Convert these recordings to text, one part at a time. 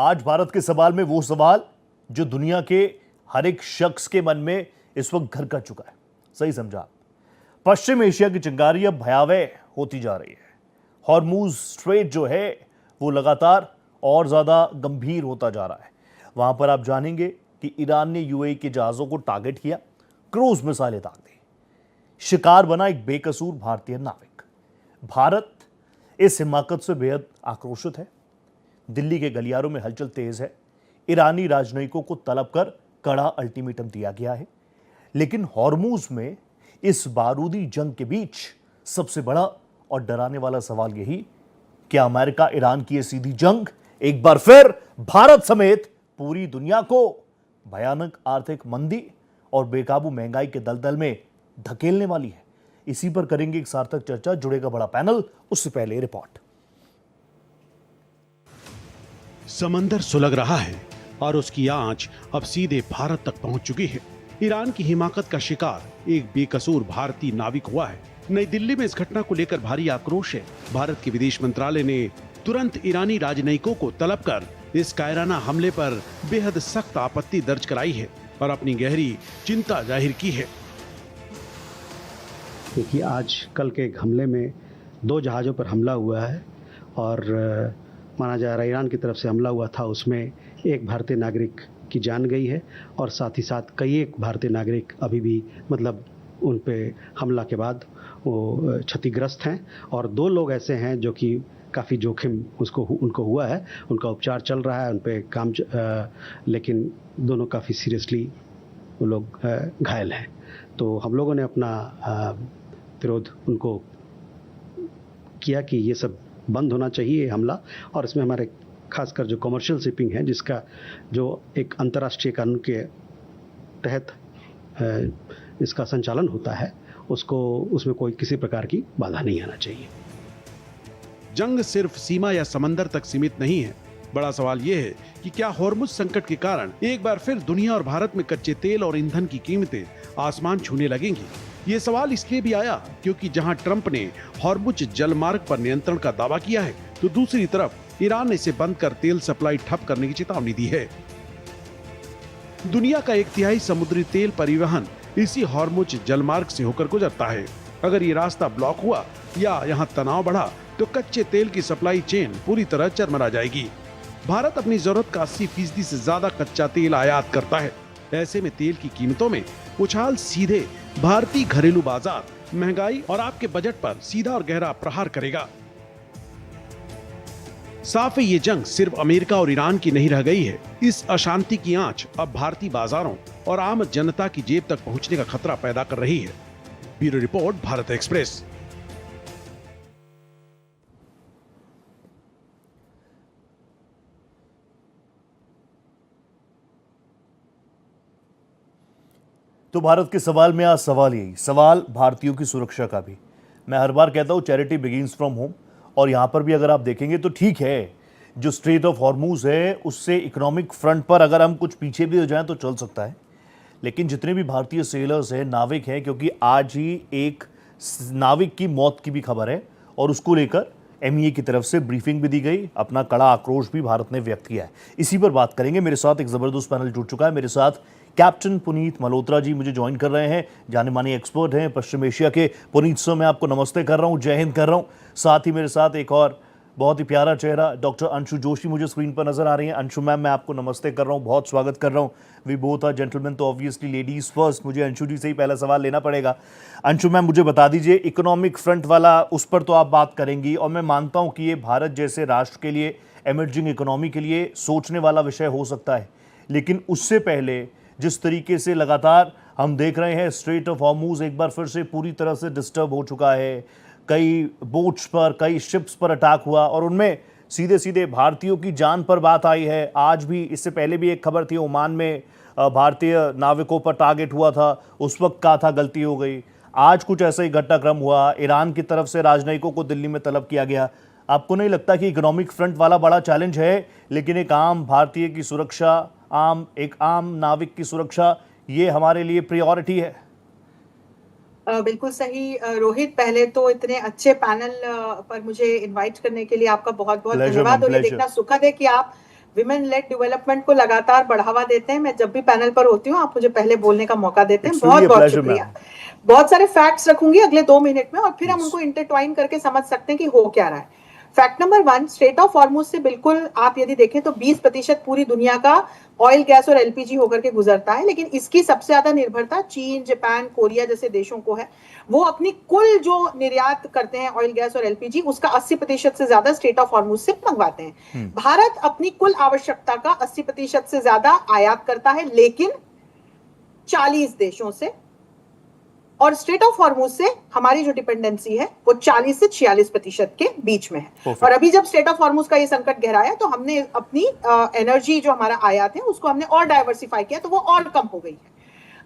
आज भारत के सवाल में वो सवाल जो दुनिया के हर एक शख्स के मन में इस वक्त घर कर चुका है। सही समझा। पश्चिम एशिया की चिंगारी अब भयावह होती जा रही है। हॉर्मूज स्ट्रेट जो है वो लगातार और ज्यादा गंभीर होता जा रहा है। वहां पर आप जानेंगे कि ईरान ने यूएई के जहाजों को टारगेट किया, क्रूज मिसाइलें दाग दी, शिकार बना एक बेकसूर भारतीय नाविक। भारत इस हिमाकत से बेहद आक्रोशित है। दिल्ली के गलियारों में हलचल तेज है। ईरानी राजनयिकों को तलब कर कड़ा अल्टीमेटम दिया गया है। लेकिन हॉर्मूज में इस बारूदी जंग के बीच सबसे बड़ा और डराने वाला सवाल यही, क्या अमेरिका ईरान की यह सीधी जंग एक बार फिर भारत समेत पूरी दुनिया को भयानक आर्थिक मंदी और बेकाबू महंगाई के दलदल में धकेलने वाली है? इसी पर करेंगे एक सार्थक चर्चा। जुड़ेगा बड़ा पैनल, उससे पहले रिपोर्ट। समंदर सुलग रहा है और उसकी आंच अब सीधे भारत तक पहुंच चुकी है। ईरान की हिमाकत का शिकार एक बेकसूर भारतीय नाविक हुआ है। नई दिल्ली में इस घटना को लेकर भारी आक्रोश है। भारत के विदेश मंत्रालय ने तुरंत ईरानी राजनयिकों को तलब कर इस कायराना हमले पर बेहद सख्त आपत्ति दर्ज कराई है और अपनी गहरी चिंता जाहिर की है। देखिए, आज कल के एक हमले में 2 जहाज़ों पर हमला हुआ है और माना जा रहा है ईरान की तरफ से हमला हुआ था, उसमें एक भारतीय नागरिक की जान गई है और साथ ही साथ कई एक भारतीय नागरिक अभी भी उन पे हमला के बाद वो क्षतिग्रस्त हैं और 2 लोग ऐसे हैं जो कि काफ़ी जोखिम उनको हुआ है। उनका उपचार चल रहा है, उन पे काम लेकिन दोनों काफ़ी सीरियसली वो लोग घायल हैं। तो हम लोगों ने अपना विरोध उनको किया कि ये सब बंद होना चाहिए हमला, और इसमें हमारे खासकर जो कमर्शियल शिपिंग है, जिसका जो एक अंतर्राष्ट्रीय कानून के तहत इसका संचालन होता है, उसमें कोई किसी प्रकार की बाधा नहीं आना चाहिए। जंग सिर्फ सीमा या समंदर तक सीमित नहीं है। बड़ा सवाल यह है कि क्या हॉर्मुज संकट के कारण एक बार फिर दुनिया और भारत में कच्चे तेल और ईंधन की कीमतें आसमान छूने लगेंगी। ये सवाल इसलिए भी आया क्योंकि जहां ट्रंप ने हॉर्मुज जलमार्ग पर नियंत्रण का दावा किया है, तो दूसरी तरफ ईरान ने इसे बंद कर तेल सप्लाई ठप करने की चेतावनी दी है। दुनिया का 1/3 समुद्री तेल परिवहन इसी हॉर्मुज जलमार्ग से होकर गुजरता है। अगर ये रास्ता ब्लॉक हुआ या यहाँ तनाव बढ़ा तो कच्चे तेल की सप्लाई चेन पूरी तरह चरमरा जाएगी। भारत अपनी जरूरत का 80% से ज्यादा कच्चा तेल आयात करता है। ऐसे में तेल की कीमतों में उछाल सीधे भारतीय घरेलू बाजार, महंगाई और आपके बजट पर सीधा और गहरा प्रहार करेगा। साफ है, ये जंग सिर्फ अमेरिका और ईरान की नहीं रह गई है। इस अशांति की आंच अब भारतीय बाजारों और आम जनता की जेब तक पहुंचने का खतरा पैदा कर रही है। Bureau report, Bharat express. तो भारत के सवाल में आज सवाल यही, सवाल भारतीयों की सुरक्षा का भी। मैं हर बार कहता हूं चैरिटी बिगिंस फ्रॉम होम, और यहां पर भी अगर आप देखेंगे तो ठीक है, जो स्ट्रेट ऑफ हॉर्मूज है उससे इकोनॉमिक फ्रंट पर अगर हम कुछ पीछे भी हो जाएं तो चल सकता है। लेकिन जितने भी भारतीय सेलर्स हैं, नाविक हैं, क्योंकि आज ही एक नाविक की मौत की भी खबर है और उसको लेकर एमईए की तरफ से ब्रीफिंग भी दी गई, अपना कड़ा आक्रोश भी भारत ने व्यक्त किया है। इसी पर बात करेंगे। मेरे साथ एक जबरदस्त पैनल जुड़ चुका है। मेरे साथ कैप्टन पुनीत मल्होत्रा जी मुझे ज्वाइन कर रहे हैं, जाने माने एक्सपर्ट हैं पश्चिम एशिया के। पुनीत सर, मैं आपको नमस्ते कर रहा हूं, जय हिंद कर रहा हूं। साथ ही मेरे साथ एक और बहुत ही प्यारा चेहरा डॉक्टर अंशु जोशी मुझे स्क्रीन पर नजर आ रही हैं। अंशु मैम, मैं आपको नमस्ते कर रहा हूं, बहुत स्वागत कर रहा हूं। वी बोथ आर जेंटलमैन, तो ऑब्वियसली लेडीज फर्स्ट। मुझे अंशु जी से ही पहला सवाल लेना पड़ेगा। अंशु मैम, मुझे बता दीजिए, इकोनॉमिक फ्रंट वाला उस पर तो आप बात करेंगी, और मैं मानता हूं कि ये भारत जैसे राष्ट्र के लिए, एमर्जिंग इकोनॉमी के लिए सोचने वाला विषय हो सकता है। लेकिन उससे पहले जिस तरीके से लगातार हम देख रहे हैं, स्ट्रेट ऑफ हॉर्मूज एक बार फिर से पूरी तरह से डिस्टर्ब हो चुका है। कई बोट्स पर, कई शिप्स पर अटैक हुआ और उनमें सीधे सीधे भारतीयों की जान पर बात आई है। आज भी, इससे पहले भी एक खबर थी, ओमान में भारतीय नाविकों पर टारगेट हुआ था, उस वक्त कहा था गलती हो गई। आज कुछ ऐसा ही घटनाक्रम हुआ, ईरान की तरफ से राजनयिकों को दिल्ली में तलब किया गया। आपको नहीं लगता कि इकोनॉमिक फ्रंट वाला बड़ा चैलेंज है, लेकिन एक आम भारतीय की सुरक्षा, एक आम नाविक की सुरक्षा, ये हमारे लिए प्रायोरिटी है? बिल्कुल सही रोहित, पहले तो इतने अच्छे पैनल पर मुझे इनवाइट करने के लिए आपका बहुत बहुत धन्यवाद। और ये देखना सुखद है कि आप विमेन लेड डेवलपमेंट को लगातार बढ़ावा देते हैं। मैं जब भी पैनल पर होती हूँ आप मुझे पहले बोलने का मौका देते हैं, बहुत बहुत शुक्रिया। बहुत सारे फैक्ट्स रखूंगी अगले 2 मिनट में और फिर हम उनको इंटरट्वाइन करके समझ सकते हैं कि हो क्या रहा है। Fact number 1, straight of Hormuz से बिल्कुल आप यदि देखें तो 20% पूरी दुनिया का ऑयल, गैस और एलपीजी होकर के गुजरता है, लेकिन इसकी सबसे ज्यादा निर्भरता चीन, जापान, कोरिया जैसे देशों को है। वो अपनी कुल जो निर्यात करते हैं ऑयल, गैस और एलपीजी, उसका 80% से ज्यादा स्ट्रेट ऑफ हॉर्मुज से मंगवाते हैं। भारत अपनी कुल आवश्यकता का 80% से ज्यादा आयात करता है, लेकिन 40 देशों से, और स्ट्रेट ऑफ हॉर्मुज से हमारी जो डिपेंडेंसी है वो 40 से 46% के बीच में है। और अभी जब स्ट्रेट ऑफ हॉर्मुज का ये संकट गहराया तो हमने अपनी एनर्जी जो हमारा आयात है उसको हमने और डाइवर्सिफाई किया, तो वो और कम हो गई है।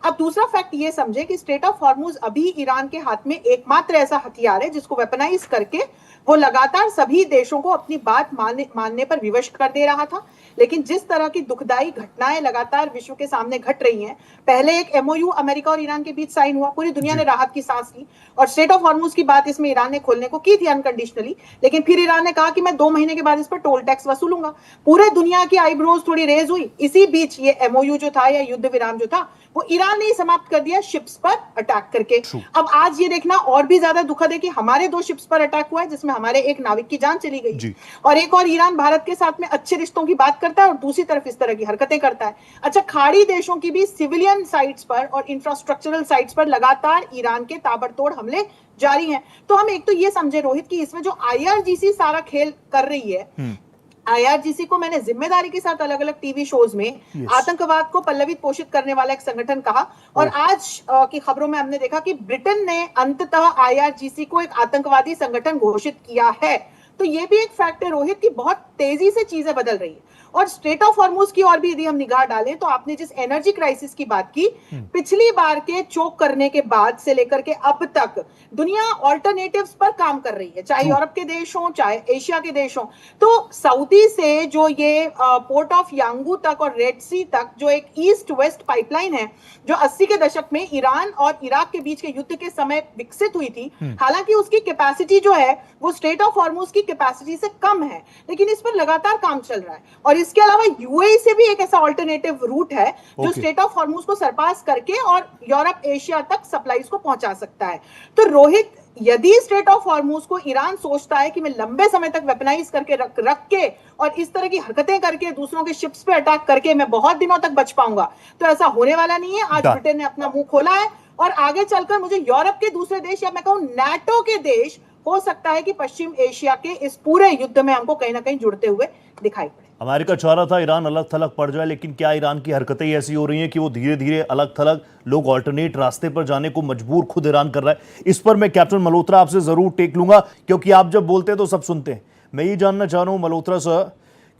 अब दूसरा फैक्ट ये समझे कि स्ट्रेट ऑफ हॉर्मुज अभी ईरान के हाथ में एकमात्र ऐसा हथियार है जिसको वेपनाइज करके वो लगातार सभी देशों को अपनी बात मानने पर विवश कर दे रहा था। लेकिन जिस तरह की दुखदाई घटनाएं लगातार विश्व के सामने घट रही हैं, पहले एक एमओयू अमेरिका और ईरान के बीच साइन हुआ, पूरी दुनिया ने राहत की सांस ली, और स्ट्रेट ऑफ हॉर्मुज की बात इसमें ईरान ने खोलने को की थी अनकंडीशनली, लेकिन फिर ईरान ने कहा कि मैं 2 महीने के बाद इस पर टोल टैक्स वसूलूंगा। पूरे दुनिया की आईब्रोज थोड़ी रेज हुई। इसी बीच ये एमओयू जो था या युद्ध विराम जो था वो ईरान ने ही समाप्त कर दिया शिप्स पर अटैक करके। अब आज ये देखना और भी ज्यादा दुखद है कि हमारे 2 शिप्स पर अटैक हुआ है जिसमें हमारे एक नाविक की जान चली गई, और एक और ईरान भारत के साथ में अच्छे रिश्तों की बात करता है और दूसरी तरफ इस तरह की हरकतें करता है। अच्छा, खाड़ी देशों की भी सिविलियन साइट्स पर और इंफ्रास्ट्रक्चरल साइट्स पर लगातार ईरान के ताबड़तोड़ हमले जारी हैं। तो हम एक तो ये समझे रोहित कि इसमें जो आईआरजीसी सारा खेल कर रही है, आईआरजीसी को मैंने जिम्मेदारी के साथ अलग अलग टीवी शोज में आतंकवाद को पल्लवित पोषित करने वाला एक संगठन कहा, और आज की खबरों में हमने देखा कि ब्रिटेन ने अंततः आईआरजीसी को एक आतंकवादी संगठन घोषित किया है। तो ये भी एक फैक्ट है रोहित कि बहुत तेजी से चीजें बदल रही है। और स्ट्रेट ऑफ हॉर्मुज की और भी यदि हम निगाह डालें तो आपने जिस एनर्जी क्राइसिस की बात की, पिछली बार के चोक करने के बाद से लेकर के अब तक दुनिया ऑल्टरनेटिव्स पर काम कर रही है, चाहे यूरोप के देश हों चाहे एशिया के देश हों। तो सऊदी से जो ये पोर्ट ऑफ यांगू तक और रेड सी तक जो एक ईस्ट वेस्ट पाइपलाइन है जो 80 के दशक में ईरान और इराक के बीच के युद्ध के समय विकसित हुई थी, हालांकि उसकी कैपेसिटी जो है वो स्ट्रेट ऑफ हॉर्मुज की कैपेसिटी से कम है, लेकिन इस पर लगातार काम चल रहा है। और इसके अलावा यूएई से भी एक ऐसा ऑल्टरनेटिव रूट है जो स्ट्रेट ऑफ हॉर्मुज को सरपास करके और यूरोप एशिया तक सप्लाईज को पहुंचा सकता है। तो रोहित, यदि स्ट्रेट ऑफ हॉर्मुज को ईरान सोचता है कि मैं लंबे समय तक वेपनाइज करके रख के और इस तरह की हरकतें करके दूसरों के शिप्स पे अटैक करके मैं बहुत दिनों तक बच पाऊंगा, तो ऐसा होने वाला नहीं है। आज ब्रिटेन ने अपना मुंह खोला है और आगे चलकर मुझे यूरोप के दूसरे देश या मैं कहूं नाटो के देश हो सकता है कि पश्चिम एशिया के इस पूरे युद्ध में हमको कहीं ना कहीं जुड़ते हुए दिखाई पड़े। अमेरिका चाह रहा था ईरान अलग थलग पड़ जाए, लेकिन क्या ईरान की हरकतें ऐसी हो रही हैं कि वो धीरे धीरे अलग थलग लोग ऑल्टरनेट रास्ते पर जाने को मजबूर खुद ईरान कर रहा है। इस पर मैं कैप्टन मल्होत्रा आपसे जरूर टेक लूंगा, क्योंकि आप जब बोलते हैं तो सब सुनते हैं। मैं ये जानना चाह रहा हूं मल्होत्रा सर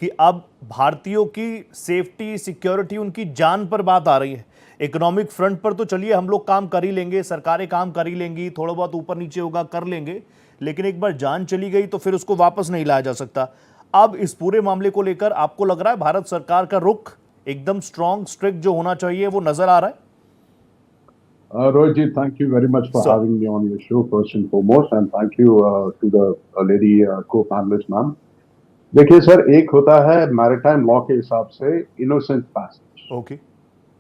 कि अब भारतीयों की सेफ्टी सिक्योरिटी, उनकी जान पर बात आ रही है। इकोनॉमिक फ्रंट पर तो चलिए हम लोग काम कर ही लेंगे, सरकारें काम कर ही लेंगी, थोड़ा बहुत ऊपर नीचे होगा कर लेंगे, लेकिन एक बार जान चली गई तो फिर उसको वापस नहीं लाया जा सकता। अब इस पूरे मामले को लेकर आपको लग रहा है भारत सरकार का रुख एकदम स्ट्रॉन्ग, स्ट्रिक्ट जो होना चाहिए वो नजर आ रहा है? Rohit ji, thank you very much for having me on your show first and foremost, and thank you to the lady co-panelist ma'am. देखिए सर, एक होता है मैरिटाइम लॉ के हिसाब से innocent passage. Okay.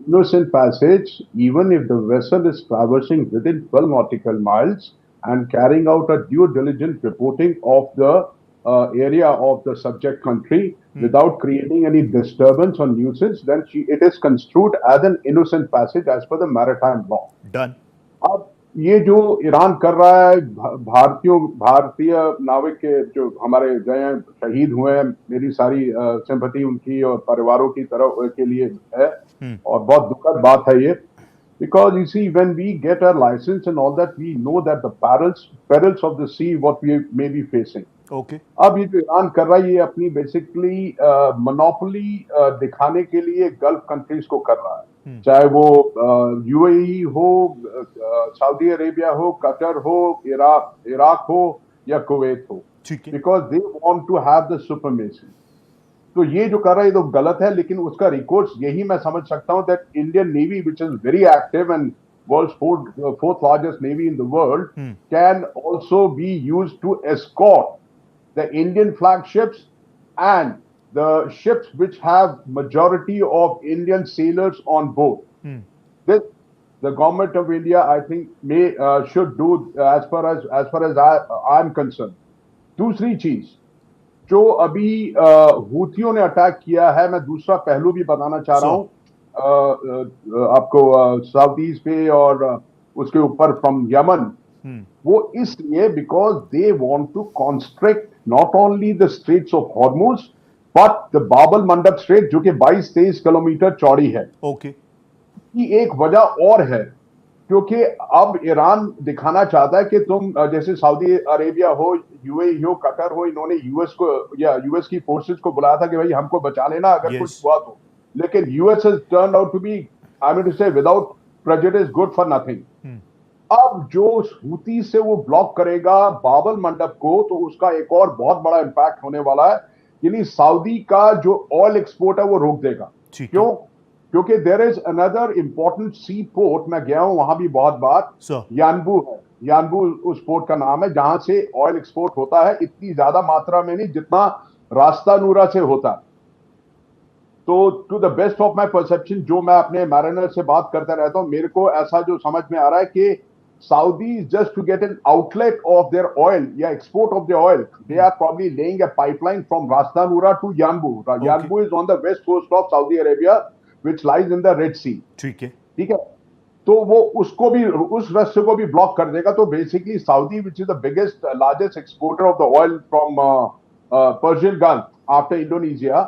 Innocent passage, even if the vessel is traversing within 12 nautical miles and carrying out a due diligent reporting of the area of the subject country without creating any disturbance or nuisance, then it is construed as an innocent passage as per the maritime law. Done. अब ये जो Iran कर रहा है, भारतीय नाविक के जो हमारे गए हैं, शहीद हुए हैं, मेरी सारी सिंपैथी उनकी और परिवारों की तरफ के लिए है, और बहुत दुखद बात है ये, because you see when we get our license and all that, we know that the perils of the sea what we may be facing. Okay. अब ये जो ईरान कर रहा है ये अपनी बेसिकली मोनोपोली दिखाने के लिए गल्फ कंट्रीज को कर रहा है, चाहे वो यूएई हो, सऊदी अरेबिया हो, कतर हो, इराक हो या कुवैत हो, because they want to have the supremacy. तो ये जो कर रहा है ये तो गलत है, लेकिन उसका रिकॉर्ड्स यही मैं समझ सकता हूं that Indian navy which is very active and world's fourth largest navy in the world can also be used to escort the Indian flagships and the ships which have majority of Indian sailors on board. This the government of India, I think, should do as far as I am concerned. दूसरी चीज जो अभी हूथियों ने attack किया है, मैं दूसरा पहलू भी बताना चाह रहा हूं आपको, साउदीज पे और उसके ऊपर फ्रॉम यमन, वो इसलिए because they want to constrict not only the straits of Hormuz but the Bab el Mandeb straight, जो कि 22-23 किलोमीटर चौड़ी है। ओके, की एक वजह और है, क्योंकि अब ईरान दिखाना चाहता है कि तुम जैसे सऊदी अरेबिया हो, यूएई हो, कतर हो, इन्होंने यूएस को या यूएस की फोर्सेस को बुलाया था कि भाई हमको बचा लेना अगर कुछ हुआ तो, लेकिन US has turned out to be, I mean to say, without prejudice, good for nothing. अब जो हूती से वो ब्लॉक करेगा बाबल मंडप को, तो उसका एक और बहुत बड़ा इंपैक्ट होने वाला है, यानी सऊदी का जो ऑयल एक्सपोर्ट है वो रोक देगा। क्यों? क्योंकि there is another important sea port, मैं गया हूं वहां भी बहुत बार, यानबू है, यानबू उस पोर्ट का नाम है, जहां से ऑयल एक्सपोर्ट होता है, इतनी ज्यादा मात्रा में नहीं जितना रास्ता नूरा से होता है। तो to the best of my perception, जो मैं अपने मैरिनर से बात करता रहता हूं, मेरे को ऐसा जो समझ में आ रहा है कि Saudis, just to get an outlet of their oil, export of the oil, they are probably laying a pipeline from Ras Tanura to Yanbu. Yanbu is on the west coast of Saudi Arabia, which lies in the Red Sea. ठीक है, तो वो उसको भी, उस रास्ते को भी ब्लॉक कर देगा। तो basically Saudi, which is the biggest, largest exporter of the oil from Persian Gulf after Indonesia,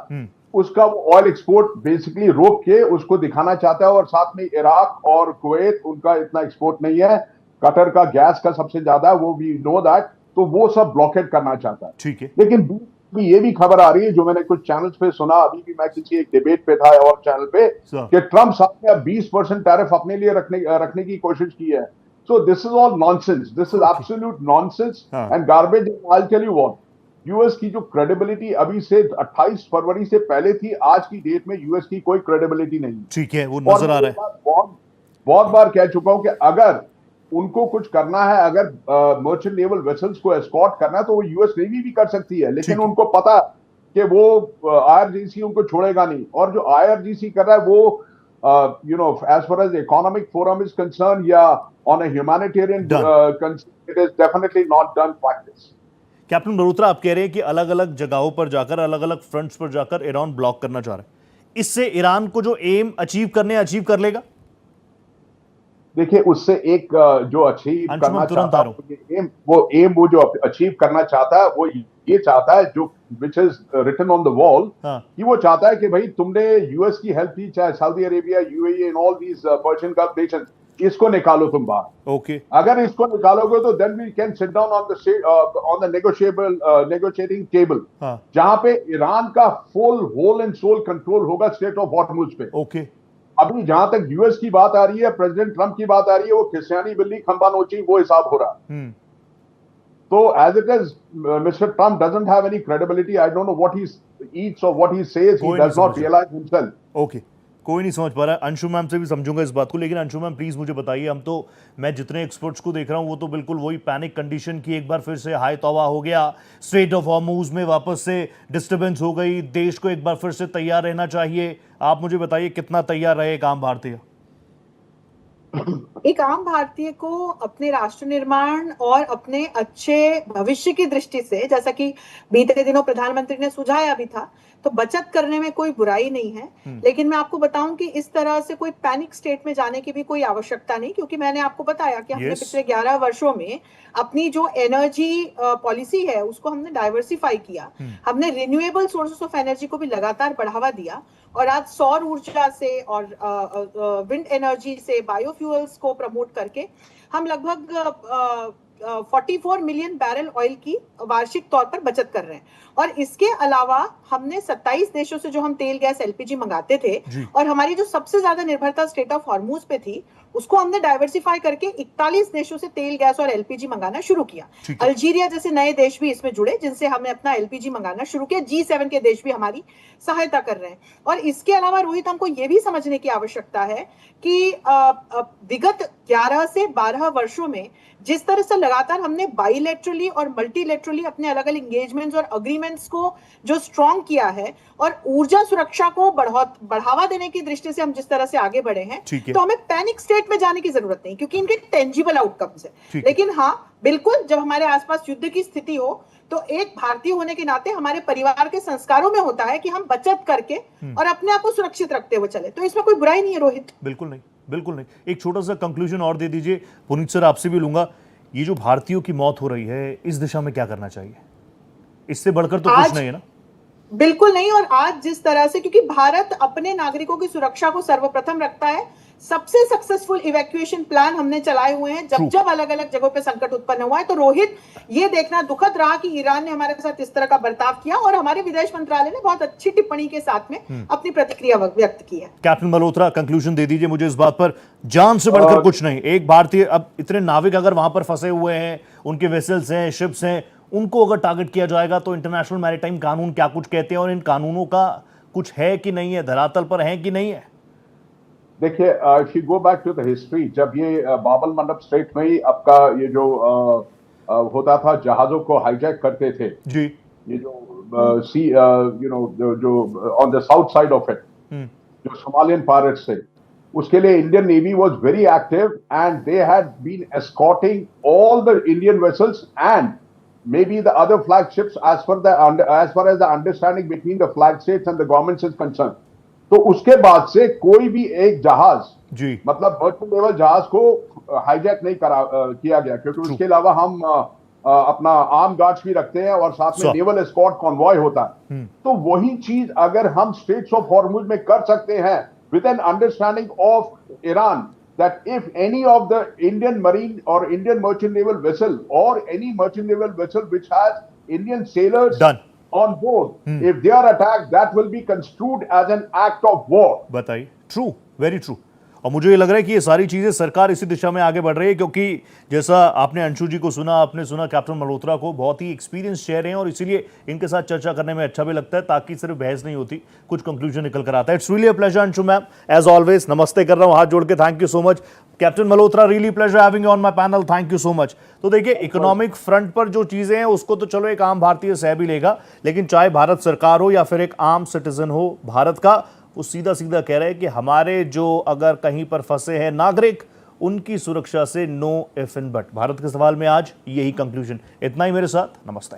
उसका ऑयल एक्सपोर्ट बेसिकली रोक के उसको दिखाना चाहता है। और साथ में इराक और कुवैत, उनका इतना एक्सपोर्ट नहीं है, कतर का गैस का सबसे ज्यादा है, वो भी नो दैट, तो वो सब ब्लॉकेट करना चाहता है। ठीक है, लेकिन ये भी खबर आ रही है, जो मैंने कुछ चैनल्स पे सुना, अभी भी मैं किसी एक डिबेट पे था और चैनल पे, कि ट्रम्प साहब ने 20% टैरिफ अपने लिए रखने की कोशिश की है। So this is all nonsense, this is absolute nonsense and garbage. I will tell you what, US की जो क्रेडिबिलिटी अभी से 28 फरवरी से पहले थी, आज की डेट में यूएस की कोई क्रेडिबिलिटी नहीं। ठीक है, वो नजर आ रहा है। बहुत बार कह चुका हूं कि अगर उनको कुछ करना है, अगर मर्चेंट नेवल वेसल्स को एस्कॉर्ट करना है, तो वो यूएस नेवी भी कर सकती है, लेकिन उनको पता कि वो आईआरजीसी उनको छोड़ेगा नहीं। और जो आईआरजीसी कर रहा है वो as far as the economic forum is concerned, या on a humanitarian concern, it is definitely not done practice. Captain Malhotra, आप कह रहे हैं कि अलग अलग जगहों पर जाकर, अलग अलग फ्रंट्स पर जाकर ईरान ब्लॉक करना चाह रहा है। इससे ईरान को जो एम अचीव कर लेगा? देखिए, उससे एक जो अचीव करना चाहता है, वो जो अचीव करना चाहता है, वो ये चाहता है, जो which is written on the wall, कि वो चाहता है कि भाई तुमने यूएस की हेल्प दी, चाहे Saudi Arabia, UAE and all these Persian Gulf nations, इसको निकालो तुम बाहर। ओके, अगर इसको निकालोगे तो then we can sit down on the negotiating table, जहां पे ईरान का full whole and sole control होगा स्टेट ऑफ हॉर्मुज पे। ओके, अभी जहां तक यूएस की बात आ रही है, प्रेसिडेंट ट्रंप की बात आ रही है, वो खिसियानी बिल्ली खंबा नोची, वो हिसाब हो रहा है। तो as it is, Mister Trump doesn't have any credibility. I don't know what he eats और what he says, he does not realise himself. Okay, कोई नहीं समझ पा रहा है। अंशु मैम से भी समझूंगा इस बात को, लेकिन अंशु मैम प्लीज मुझे बताइए, मैं जितने एक्सपर्ट्स को देख रहा हूं, वो तो बिल्कुल वही पैनिक कंडीशन की एक बार फिर से हाय तौबा हो गया, स्ट्रेट ऑफ हॉर्मुज में वापस से डिस्टर्बेंस हो गई, देश को एक बार फिर से तैयार रहना चाहिए। आप मुझे बताइए, कितना तैयार रहे एक आम भारतीय? एक आम भारतीय को अपने राष्ट्र निर्माण और अपने अच्छे भविष्य की दृष्टि से, जैसा कि बीते दिनों प्रधानमंत्री ने सुझाया भी था, तो बचत करने में कोई बुराई नहीं है। लेकिन मैं आपको बताऊं कि इस तरह से कोई पैनिक स्टेट में जाने की भी कोई आवश्यकता नहीं, क्योंकि मैंने आपको बताया कि हमने पिछले 11 वर्षों में अपनी जो एनर्जी पॉलिसी है उसको हमने डाइवर्सिफाई किया। हमने रिन्यूएबल सोर्सेस ऑफ एनर्जी को भी लगातार बढ़ावा दिया, और आज सौर ऊर्जा से और विंड एनर्जी से, बायोफ्यूल्स को प्रमोट करके हम लगभग 44 मिलियन बैरल ऑयल की वार्षिक तौर पर बचत कर रहे हैं। और इसके अलावा हमने 27 देशों से जो हम तेल गैस एलपीजी मंगाते थे, और हमारी जो सबसे ज्यादा निर्भरता स्ट्रेट ऑफ हॉर्मुज पे थी, उसको हमने डाइवर्सिफाई करके 41 देशों से तेल, गैस और एलपीजी मंगाना शुरू किया। अल्जीरिया जैसे नए देश भी इसमें जुड़े, जिनसे हमने अपना एलपीजी मंगाना शुरू किया। G7 के देश भी हमारी सहायता कर रहे हैं। और इसके अलावा रोहित, हमको ये भी समझने की आवश्यकता है कि विगत 11 से 12 वर्षों में जिस तरह से लगातार हमने बाइलेटरली और मल्टीलेटरली अपने अलग अलग एंगेजमेंट्स और अग्रीमेंट्स को जो स्ट्रॉन्ग किया है, और ऊर्जा सुरक्षा को बढ़ावा देने की दृष्टि से हम जिस तरह से आगे बढ़े हैं, तो हमें पैनिक स्टेट में जाने की जरूरत नहीं, क्योंकि इनके टेंजिबल आउटकम्स है। लेकिन हाँ, बिल्कुल, जब हमारे आसपास युद्ध की स्थिति हो तो एक भारतीय होने के नाते हमारे परिवार के संस्कारों में होता है कि हम बचत करके और अपने आप को सुरक्षित रखते हुए चले। तो इसमें कोई बुराई नहीं है रोहित। बिल्कुल नहीं, बिल्कुल नहीं। एक छोटा सा कंक्लूजन और दे दीजिए पुनीत सर, आपसे भी लूंगा। ये जो भारतीयों की मौत हो रही है, इस दिशा में क्या करना चाहिए? इससे बढ़कर तो कुछ नहीं है ना। बिल्कुल नहीं। और आज जिस तरह से, क्योंकि भारत अपने नागरिकों की सुरक्षा को सर्वप्रथम रखता है, सबसे सक्सेसफुल इवैक्यूएशन प्लान हमने चलाए हुए हैं जब जब अलग अलग जगहों पे संकट उत्पन्न हुआ है। तो रोहित, ये देखना दुखद रहा कि ईरान ने हमारे साथ इस तरह का बर्ताव किया, और हमारे विदेश मंत्रालय ने बहुत अच्छी टिप्पणी के साथ में अपनी प्रतिक्रिया व्यक्त की है। कैप्टन मल्होत्रा, कंक्लूजन दे दीजिए मुझे इस बात पर। जान से बढ़कर कुछ नहीं। एक भारतीय, अब इतने नाविक अगर वहां पर फंसे हुए हैं, उनके वेसल्स हैं, शिप्स हैं, उनको अगर टारगेट किया जाएगा तो इंटरनेशनल मैरीटाइम कानून क्या कुछ कहते हैं, और इन कानूनों का कुछ है कि नहीं है, धरातल पर है कि नहीं है? देखिए, if you go back to the history, जब ये बाबल मंडप स्ट्रेट में ही आपका ये जो होता था, जहाजों को हाईजैक करते थे जी, ये जो सी यू नो जो on the south side of it, जो सोमालियन पायरेट्स थे, उसके लिए Indian navy was very active and they had been escorting all the Indian vessels and maybe the other flagships as far as the understanding between the flag states and the governments is concerned. तो उसके बाद से कोई भी एक जहाज जी, मतलब merchant naval जहाज को हाईजैक नहीं किया गया, क्योंकि उसके अलावा हम अपना आर्म गार्ड्स भी रखते हैं और साथ में नेवल एस्कॉर्ट कॉन्वॉय होता है। तो वही चीज अगर हम स्ट्रेट्स ऑफ हॉर्मुज में कर सकते हैं with an understanding of Iran, that if any of the Indian marine or Indian merchant naval vessel or any merchant naval vessel which has Indian sailors on board, if they are attacked, that will be construed as an act of war. बताइए। True, very true. और मुझे ये लग रहा है कि ये सारी चीजें सरकार इसी दिशा में आगे बढ़ रही है, क्योंकि जैसा आपने अंशु जी को सुना, आपने सुना कैप्टन मल्होत्रा को, बहुत ही एक्सपीरियंस शेयर हैं, और इसीलिए इनके साथ चर्चा करने में अच्छा भी लगता है, ताकि सिर्फ बहस नहीं होती, कुछ कंक्लूजन निकल कर आता है। It's really a pleasure Anshu ma'am, as always. नमस्ते कर रहा हूँ हाथ जोड़ के, thank you so much. Captain Malhotra, really pleasure having you on my panel, thank you so much. तो देखिए, इकोनॉमिक फ्रंट पर जो चीजें हैं उसको तो चलो एक आम भारतीय सह भी लेगा, लेकिन चाहे भारत सरकार हो या फिर एक आम सिटीजन हो भारत का, वो सीधा सीधा कह रहे हैं कि हमारे जो अगर कहीं पर फंसे हैं नागरिक, उनकी सुरक्षा से know if and but. Bharat के सवाल में आज यही कंक्लूजन। इतना ही मेरे साथ, नमस्ते।